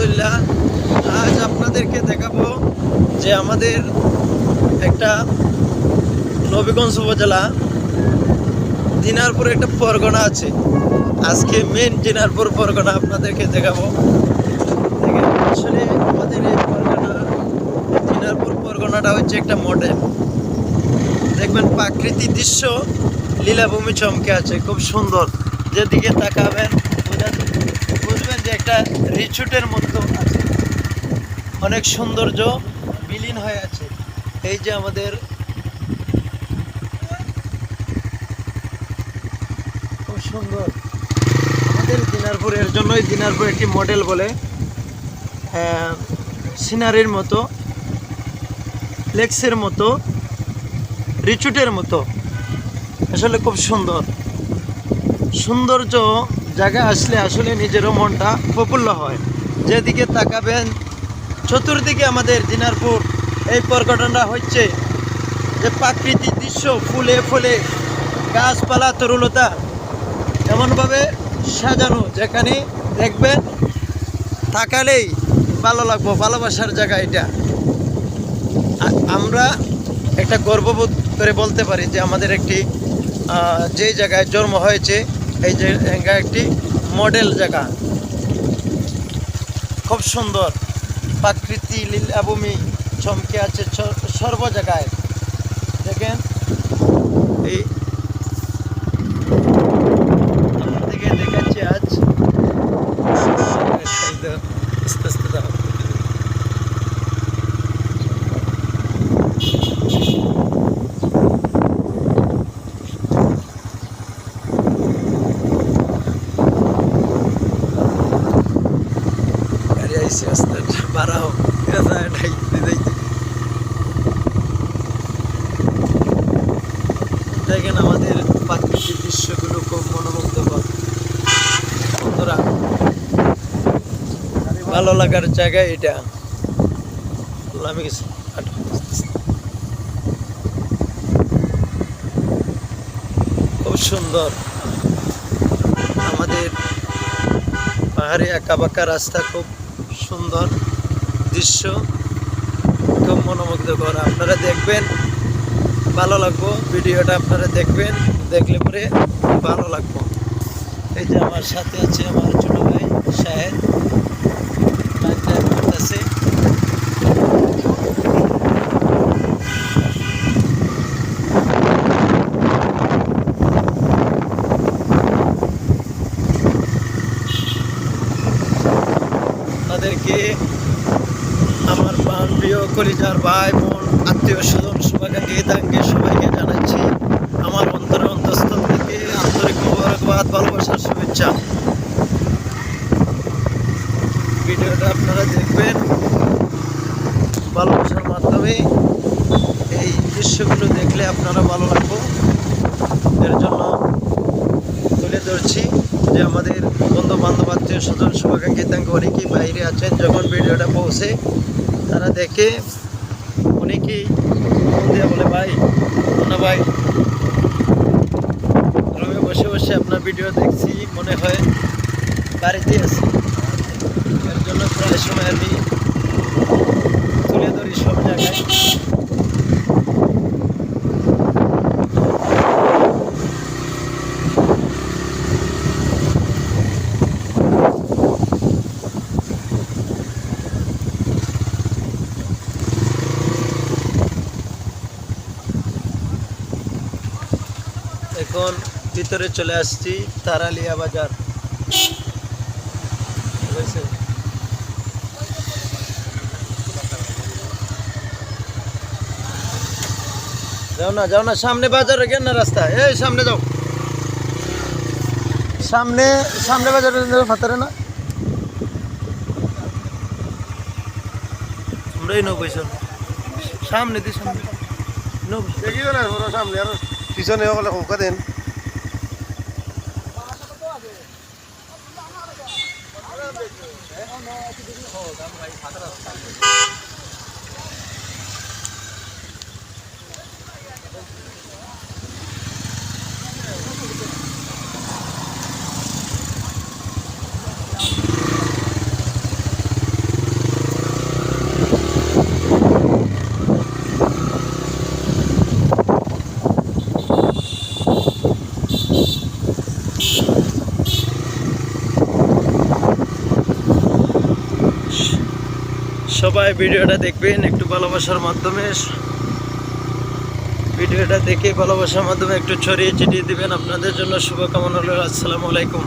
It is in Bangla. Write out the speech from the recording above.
আলহামদুলিল্লাহ। আজ আপনাদেরকে দেখাবো যে আমাদের একটা নবীগঞ্জ উপজেলা দিনারপুর একটা পরগনা আছে। আজকে মেন দিনারপুর পরগনা আপনাদেরকে দেখাবো। দেখেন, আসলে আমাদের এই পরগনা দিনারপুর পরগনাটা হচ্ছে একটা মডেল। দেখবেন প্রাকৃতিক দৃশ্য লীলাভূমি চমকে আছে, খুব সুন্দর। যেদিকে তাকাবেন বুঝবেন যে একটা রিসোর্টের মতো আছে, অনেক সৌন্দর্য বিলীন হয়ে আছে। এই যে আমাদের খুব সুন্দর আমাদের দিনারপুরের জন্যই দিনারপুর একটি মডেল বলে। সিনারির মতো, লেক্সের মতো, রিসোর্টের মতো, আসলে খুব সুন্দর সৌন্দর্য জায়গা আসলে আসলে নিজেরও মনটা প্রফুল্ল হয়। যেদিকে তাকাবেন চতুর্দিকে আমাদের দিনারপুর এই পরগনাটা হচ্ছে যে প্রাকৃতিক দৃশ্য, ফুলে ফুলে গাছপালা তরুলতা এমনভাবে সাজানো, যেখানে দেখবেন তাকালেই ভালো লাগবো, ভালোবাসার জায়গা এটা। আমরা একটা গর্ববোধ করে বলতে পারি যে আমাদের একটি যে জায়গায় জন্ম হয়েছে এই জায়গা একটি মডেল জায়গা, খুব সুন্দর প্রাকৃতি লীলাভূমি চমকে আছে সর্ব জায়গায়। দেখেন এই আপনাদেরকে দেখাচ্ছি আজ আস্তে আস্তে দাও। আস্তে বাড়াও, দেখেন আমাদের প্রাকৃতিক দৃশ্যগুলো খুব মনোমুগ্ধকর। বন্ধুরা, ভালো লাগার জায়গা এটা। আমি গেছি খুব সুন্দর আমাদের পাহাড়ি আঁকা বাঁকা রাস্তা, খুব সুন্দর দৃশ্য, খুব মনোমুগ্ধকর। আপনারা দেখবেন, ভালো লাগবো। ভিডিওটা আপনারা দেখবেন, দেখলে পরে ভালো লাগবো। এই যে আমার সাথে আছে আমার ছোট ভাই শাহেদ, করতেছে। তাদেরকে আমার প্রিয় কলিজার ভাই বোন আত্মীয় স্বজন শুভাকাঙ্ক্ষী সবাইকে জানাচ্ছি আমার অন্তরের অন্তঃস্থল থেকে আন্তরিক মোবারকবাদ, ভালোবাসার শুভেচ্ছা। ভিডিওটা আপনারা দেখবেন, ভালোবাসার মাধ্যমে এই দৃশ্যগুলো দেখলে আপনারা ভালো লাগবে। এর জন্য তুলে ধরছি যে আমাদের বন্ধু বান্ধব আত্মীয় স্বজন শুভাকাঙ্ক্ষী অনেকেই বাইরে আছেন। যখন ভিডিওটা পৌঁছে তারা দেখে অনেকেই ফোন দিয়ে বলে, ভাই না ভাই, রুমে বসে বসে আপনার ভিডিও দেখছি, মনে হয় বাড়িতে আছি। এর জন্য প্রায় সময় আমি তুলে ধরি সব জায়গায়। এখন ভিতরে চলে আসছি তারালিয়া বাজার। যাও না সামনে বাজারে কেন না রাস্তা, এই সামনে যাও, সামনে বাজারে ফাতারে না আমরাই নৌ পয়সা সামনে দিয়ে সামনে দেখি না সামনে আর পিছনে হোকা দেন। সবাই ভিডিওটা দেখবেন একটু ভালোবাসার মাধ্যমে, ভিডিওটা দেখে ভালোবাসার মাধ্যমে একটু ছড়িয়ে ছিটিয়ে দিবেন। আপনাদের জন্য শুভকামনা রইল। আসসালামু আলাইকুম।